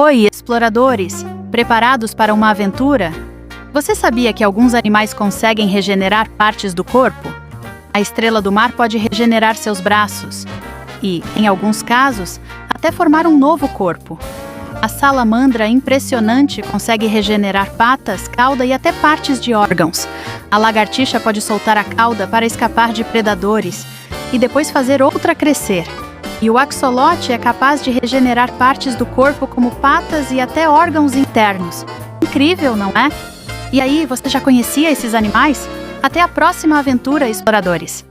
Oi, exploradores! Preparados para uma aventura? Você sabia que alguns animais conseguem regenerar partes do corpo? A estrela do mar pode regenerar seus braços e, em alguns casos, até formar um novo corpo. A salamandra impressionante consegue regenerar patas, cauda e até partes de órgãos. A lagartixa pode soltar a cauda para escapar de predadores e depois fazer outra crescer. E o axolote é capaz de regenerar partes do corpo como patas e até órgãos internos. Incrível, não é? E aí, você já conhecia esses animais? Até a próxima aventura, exploradores!